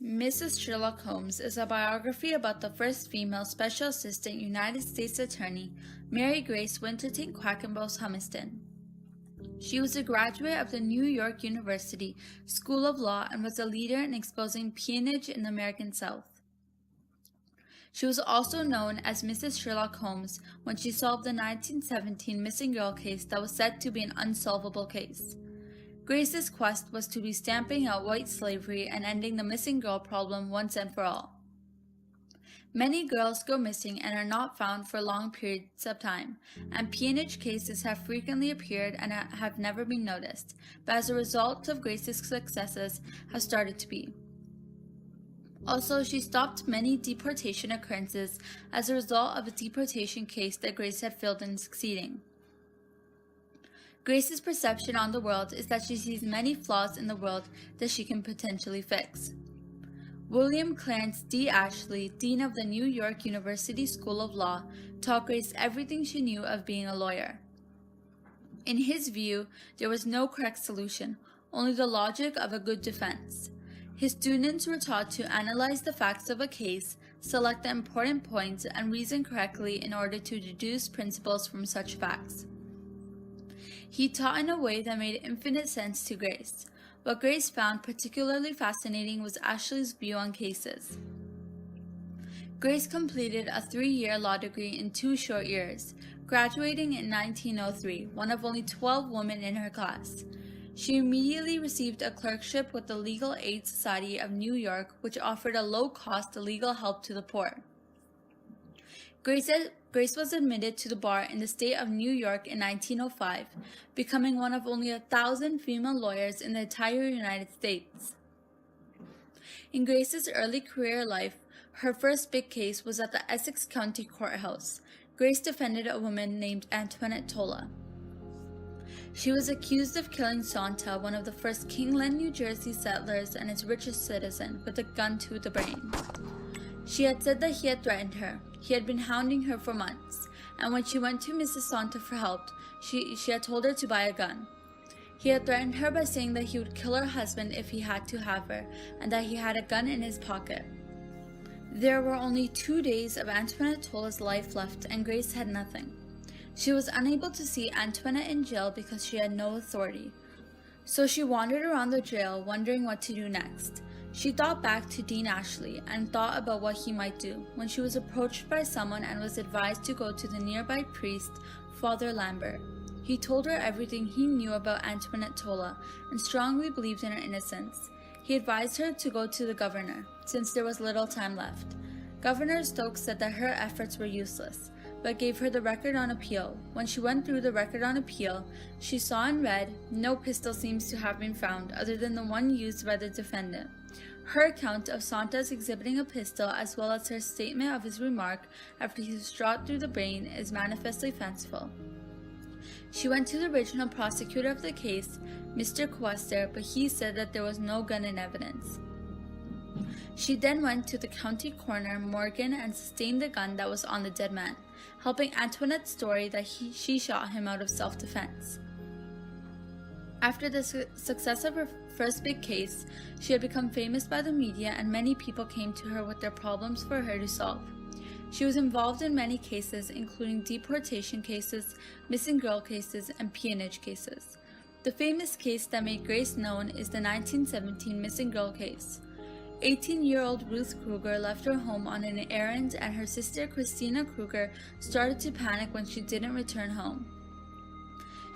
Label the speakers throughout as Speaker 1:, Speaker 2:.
Speaker 1: Mrs. Sherlock Holmes is a biography about the first female Special Assistant United States Attorney, Mary Grace Winterton Quackenbos Humiston. She was a graduate of the New York University School of Law and was a leader in exposing peonage in the American South. She was also known as Mrs. Sherlock Holmes when she solved the 1917 missing girl case that was said to be an unsolvable case. Grace's quest was to be stamping out white slavery and ending the missing girl problem once and for all. Many girls go missing and are not found for long periods of time, and peonage cases have frequently appeared and have never been noticed, but as a result of Grace's successes have started to be. Also, she stopped many deportation occurrences as a result of a deportation case that Grace had failed in succeeding. Grace's perception on the world is that she sees many flaws in the world that she can potentially fix. William Clarence D. Ashley, Dean of the New York University School of Law, taught Grace everything she knew of being a lawyer. In his view, there was no correct solution, only the logic of a good defense. His students were taught to analyze the facts of a case, select the important points, and reason correctly in order to deduce principles from such facts. He taught in a way that made infinite sense to Grace. What Grace found particularly fascinating was Ashley's view on cases. Grace completed a 3-year law degree in 2 short years, graduating in 1903, one of only 12 women in her class. She immediately received a clerkship with the Legal Aid Society of New York, which offered a low-cost legal help to the poor. Grace was admitted to the bar in the state of New York in 1905, becoming one of only 1,000 female lawyers in the entire United States. In Grace's early career life, her first big case was at the Essex County Courthouse. Grace defended a woman named Antoinette Tola. She was accused of killing Santa, one of the first Kingland, New Jersey settlers and its richest citizen, with a gun to the brain. She had said that he had threatened her. He had been hounding her for months, and when she went to Mrs. Santa for help, she had told her to buy a gun. He had threatened her by saying that he would kill her husband if he had to have her, and that he had a gun in his pocket. There were only 2 days of Antoinette Tola's life left, and Grace had nothing. She was unable to see Antoinette in jail because she had no authority. So she wandered around the jail, wondering what to do next. She thought back to Dean Ashley and thought about what he might do when she was approached by someone and was advised to go to the nearby priest, Father Lambert. He told her everything he knew about Antoinette Tola and strongly believed in her innocence. He advised her to go to the governor, since there was little time left. Governor Stokes said that her efforts were useless, but gave her the record on appeal. When she went through the record on appeal, she saw in red, no pistol seems to have been found other than the one used by the defendant. Her account of Santa's exhibiting a pistol, as well as her statement of his remark after he was shot through the brain, is manifestly fanciful. She went to the original prosecutor of the case, Mr. Quester, but he said that there was no gun in evidence. She then went to the county coroner, Morgan, and sustained the gun that was on the dead man, helping Antoinette's story that she shot him out of self-defense. After the success of her first big case, she had become famous by the media, and many people came to her with their problems for her to solve. She was involved in many cases, including deportation cases, missing girl cases, and peonage cases. The famous case that made Grace known is the 1917 missing girl case. 18-year-old Ruth Kruger left her home on an errand, and her sister Christina Kruger started to panic when she didn't return home.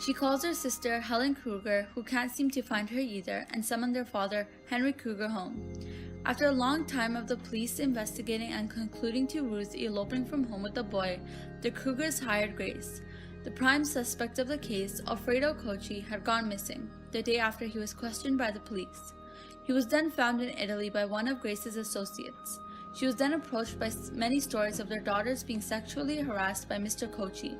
Speaker 1: She calls her sister, Helen Kruger, who can't seem to find her either, and summoned their father, Henry Kruger, home. After a long time of the police investigating and concluding to Ruth eloping from home with the boy, the Krugers hired Grace. The prime suspect of the case, Alfredo Cocchi, had gone missing the day after he was questioned by the police. He was then found in Italy by one of Grace's associates. She was then approached by many stories of their daughters being sexually harassed by Mr. Cocchi.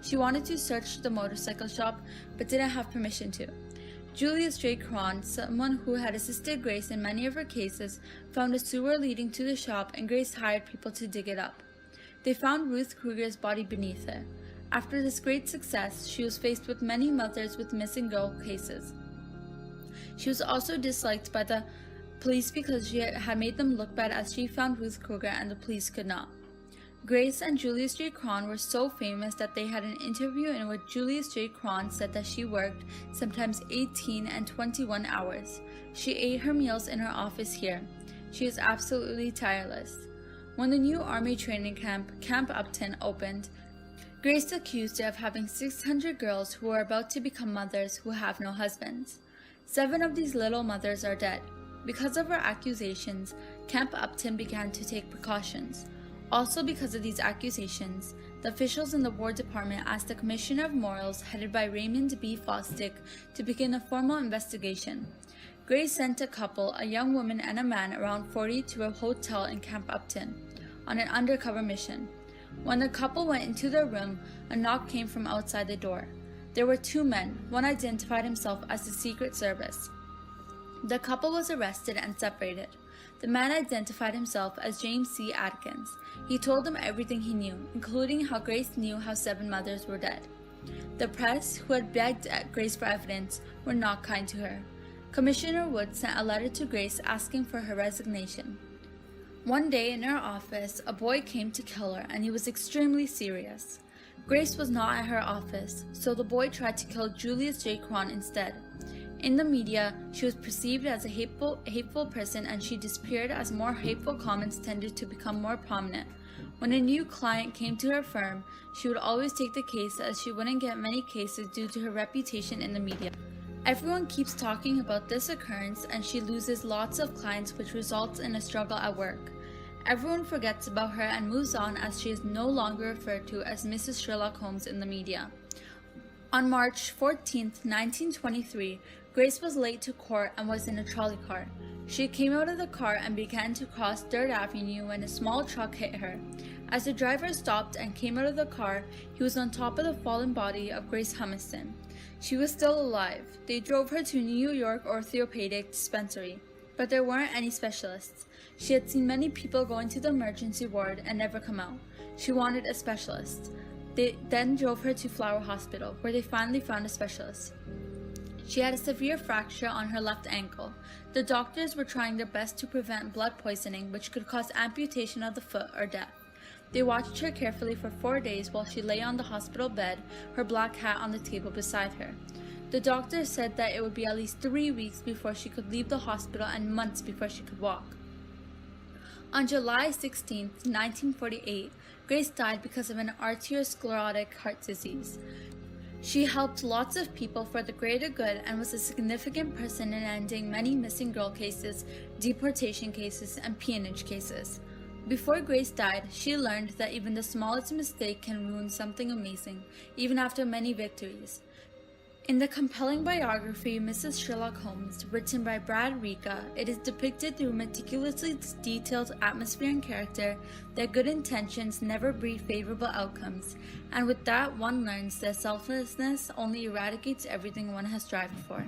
Speaker 1: She wanted to search the motorcycle shop, but didn't have permission to. Julius J. Cron, someone who had assisted Grace in many of her cases, found a sewer leading to the shop, and Grace hired people to dig it up. They found Ruth Kruger's body beneath it. After this great success, she was faced with many mothers with missing girl cases. She was also disliked by the police because she had made them look bad as she found Ruth Kruger and the police could not. Grace and Julius J. Cron were so famous that they had an interview in which Julius J. Cron said that she worked sometimes 18 and 21 hours. She ate her meals in her office here. She is absolutely tireless. When the new Army training camp, Camp Upton, opened, Grace accused it of having 600 girls who are about to become mothers who have no husbands. 7 of these little mothers are dead. Because of her accusations, Camp Upton began to take precautions. Also because of these accusations, the officials in the War Department asked the Commissioner of Morals, headed by Raymond B. Fosdick, to begin a formal investigation. Grace sent a couple, a young woman and a man around 40, to a hotel in Camp Upton on an undercover mission. When the couple went into their room, a knock came from outside the door. There were 2 men. One identified himself as the Secret Service. The couple was arrested and separated. The man identified himself as James C. Atkins. He told them everything he knew, including how Grace knew how 7 mothers were dead. The press, who had begged at Grace for evidence, were not kind to her. Commissioner Wood sent a letter to Grace asking for her resignation. One day in her office, a boy came to kill her, and he was extremely serious. Grace was not at her office, so the boy tried to kill Julius J. Cron instead. In the media, she was perceived as a hateful person, and she disappeared as more hateful comments tended to become more prominent. When a new client came to her firm, she would always take the case as she wouldn't get many cases due to her reputation in the media. Everyone keeps talking about this occurrence, and she loses lots of clients, which results in a struggle at work. Everyone forgets about her and moves on as she is no longer referred to as Mrs. Sherlock Holmes in the media. On March 14, 1923, Grace was late to court and was in a trolley car. She came out of the car and began to cross 3rd Avenue when a small truck hit her. As the driver stopped and came out of the car, he was on top of the fallen body of Grace Humiston. She was still alive. They drove her to New York Orthopedic Dispensary, but there weren't any specialists. She had seen many people go into the emergency ward and never come out. She wanted a specialist. They then drove her to Flower Hospital, where they finally found a specialist. She had a severe fracture on her left ankle. The doctors were trying their best to prevent blood poisoning, which could cause amputation of the foot or death. They watched her carefully for 4 days while she lay on the hospital bed, her black hat on the table beside her. The doctor said that it would be at least 3 weeks before she could leave the hospital and months before she could walk. On July 16, 1948, Grace died because of an arteriosclerotic heart disease. She helped lots of people for the greater good and was a significant person in ending many missing girl cases, deportation cases, and peonage cases. Before Grace died, she learned that even the smallest mistake can ruin something amazing, even after many victories. In the compelling biography Mrs. Sherlock Holmes, written by Brad Ricca, it is depicted through meticulously detailed atmosphere and character that good intentions never breed favorable outcomes, and with that one learns that selflessness only eradicates everything one has strived for.